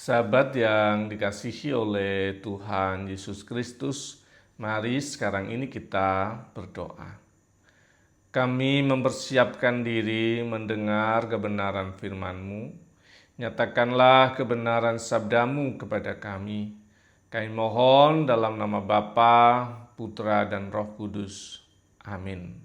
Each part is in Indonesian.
Sahabat yang dikasihi oleh Tuhan Yesus Kristus, mari sekarang ini kita berdoa. Kami mempersiapkan diri mendengar kebenaran firman-Mu. Nyatakanlah kebenaran sabdamu kepada kami. Kami mohon dalam nama Bapa, Putra, dan Roh Kudus. Amin.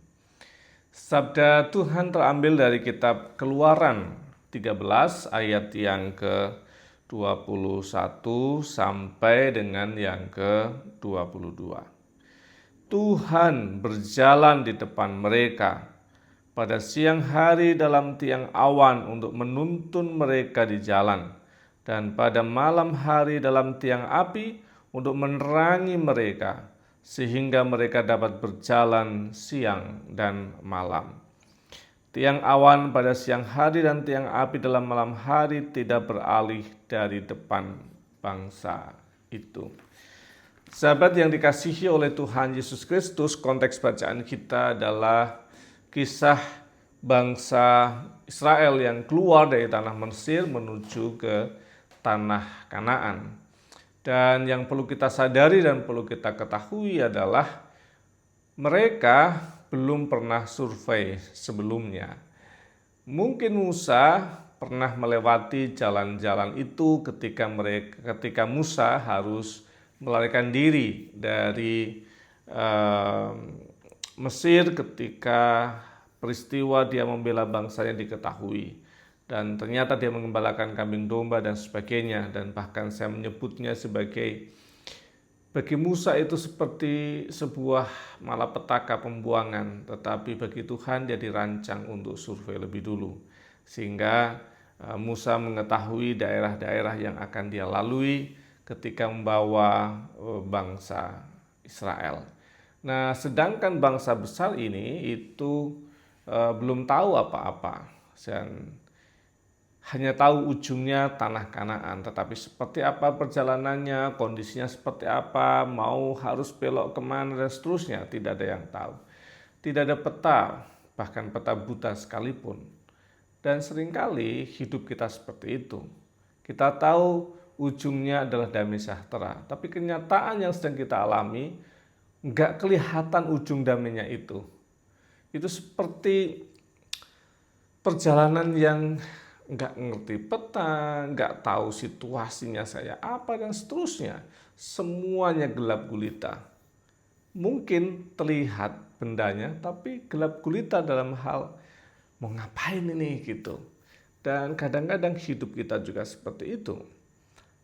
Sabda Tuhan terambil dari kitab Keluaran 13 ayat yang ke-21 sampai dengan yang ke-22. Tuhan berjalan di depan mereka pada siang hari dalam tiang awan untuk menuntun mereka di jalan, dan pada malam hari dalam tiang api untuk menerangi mereka, sehingga mereka dapat berjalan siang dan malam. Tiang awan pada siang hari dan tiang api dalam malam hari tidak beralih dari depan bangsa itu. Sahabat yang dikasihi oleh Tuhan Yesus Kristus, konteks bacaan kita adalah kisah bangsa Israel yang keluar dari tanah Mesir menuju ke tanah Kanaan. Dan yang perlu kita sadari dan perlu kita ketahui adalah mereka belum pernah survei sebelumnya. Mungkin Musa pernah melewati jalan-jalan itu ketika Musa harus melarikan diri dari Mesir ketika peristiwa dia membela bangsanya diketahui. Dan ternyata dia mengembalakan kambing domba dan sebagainya. Dan bahkan saya menyebutnya sebagai, bagi Musa itu seperti sebuah malapetaka pembuangan. Tetapi bagi Tuhan dia dirancang untuk survei lebih dulu. Sehingga Musa mengetahui daerah-daerah yang akan dia lalui ketika membawa bangsa Israel. Nah, sedangkan bangsa besar ini itu belum tahu apa-apa, dan hanya tahu ujungnya tanah Kanaan, tetapi seperti apa perjalanannya, kondisinya seperti apa, mau harus belok kemana dan seterusnya, tidak ada yang tahu. Tidak ada peta, bahkan peta buta sekalipun. Dan seringkali hidup kita seperti itu. Kita tahu ujungnya adalah damai sejahtera, tapi kenyataan yang sedang kita alami nggak kelihatan ujung damainya itu. Itu seperti perjalanan yang nggak ngerti peta, nggak tahu situasinya saya apa, dan seterusnya. Semuanya gelap gulita. Mungkin terlihat bendanya, tapi gelap gulita dalam hal mau ngapain ini gitu. Dan kadang-kadang hidup kita juga seperti itu.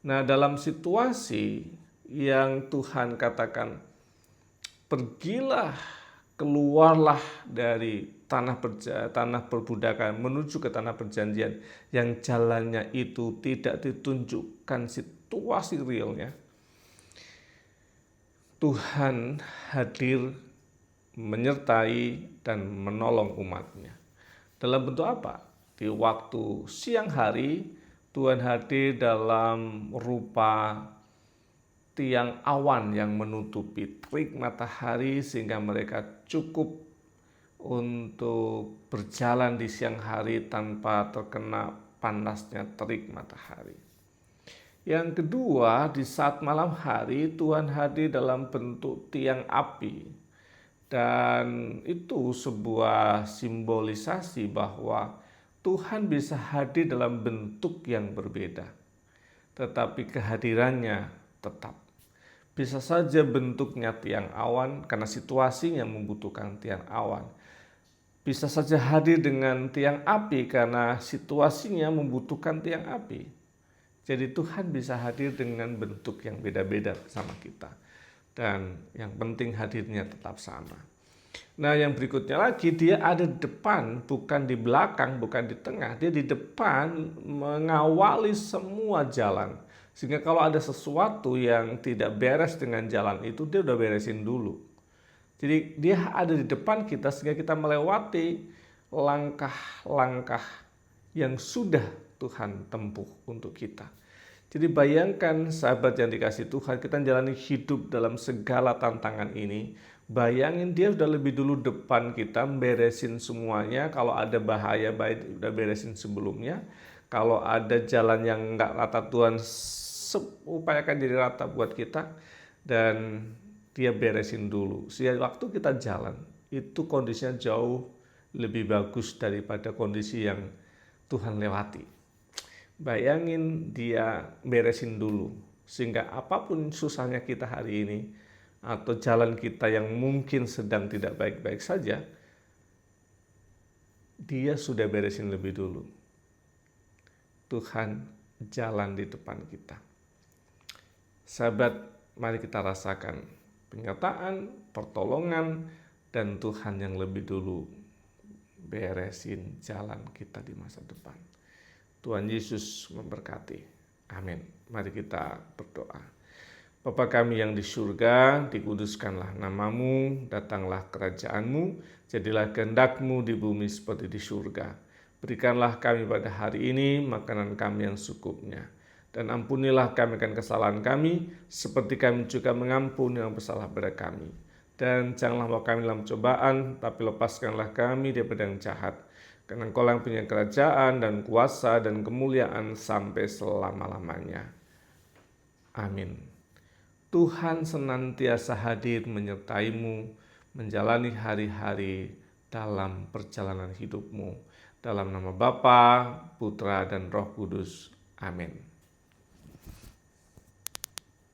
Nah, dalam situasi yang Tuhan katakan, pergilah, keluarlah dari tanah perbudakan menuju ke tanah perjanjian, yang jalannya itu tidak ditunjukkan situasi realnya. Tuhan hadir menyertai dan menolong umatnya. Dalam bentuk apa? Di waktu siang hari, Tuhan hadir dalam rupa tiang awan yang menutupi terik matahari sehingga mereka cukup untuk berjalan di siang hari tanpa terkena panasnya terik matahari. Yang kedua, di saat malam hari Tuhan hadir dalam bentuk tiang api, dan itu sebuah simbolisasi bahwa Tuhan bisa hadir dalam bentuk yang berbeda, tetapi kehadirannya tetap. Bisa saja bentuknya tiang awan karena situasinya membutuhkan tiang awan. Bisa saja hadir dengan tiang api karena situasinya membutuhkan tiang api. Jadi Tuhan bisa hadir dengan bentuk yang beda-beda bersama kita. Dan yang penting hadirnya tetap sama. Nah, yang berikutnya lagi, dia ada di depan, bukan di belakang, bukan di tengah. Dia di depan mengawali semua jalan. Sehingga kalau ada sesuatu yang tidak beres dengan jalan itu, dia udah beresin dulu. Jadi dia ada di depan kita sehingga kita melewati langkah-langkah yang sudah Tuhan tempuh untuk kita. Jadi bayangkan sahabat yang dikasih Tuhan, kita jalani hidup dalam segala tantangan ini. Bayangin dia udah lebih dulu depan kita, beresin semuanya. Kalau ada bahaya, udah beresin sebelumnya. Kalau ada jalan yang nggak rata, Tuhan upayakan jadi rata buat kita, dan dia beresin dulu. Sehingga waktu kita jalan, itu kondisinya jauh lebih bagus daripada kondisi yang Tuhan lewati. Bayangin dia beresin dulu, sehingga apapun susahnya kita hari ini, atau jalan kita yang mungkin sedang tidak baik-baik saja, dia sudah beresin lebih dulu. Tuhan jalan di depan kita. Sahabat, mari kita rasakan penyertaan, pertolongan, dan Tuhan yang lebih dulu beresin jalan kita di masa depan. Tuhan Yesus memberkati. Amin. Mari kita berdoa. Bapa kami yang di surga, dikuduskanlah namamu, datanglah kerajaanmu, jadilah kehendak-Mu di bumi seperti di surga. Berikanlah kami pada hari ini makanan kami yang secukupnya, dan ampunilah kami akan kesalahan kami, seperti kami juga mengampuni yang bersalah pada kami. Dan janganlah bawa kami dalam cobaan, tapi lepaskanlah kami daripada yang jahat. Karena Engkau yang punya kerajaan dan kuasa dan kemuliaan sampai selama-lamanya. Amin. Tuhan senantiasa hadir menyertaimu menjalani hari-hari dalam perjalanan hidupmu. Dalam nama Bapa, Putra, dan Roh Kudus. Amin.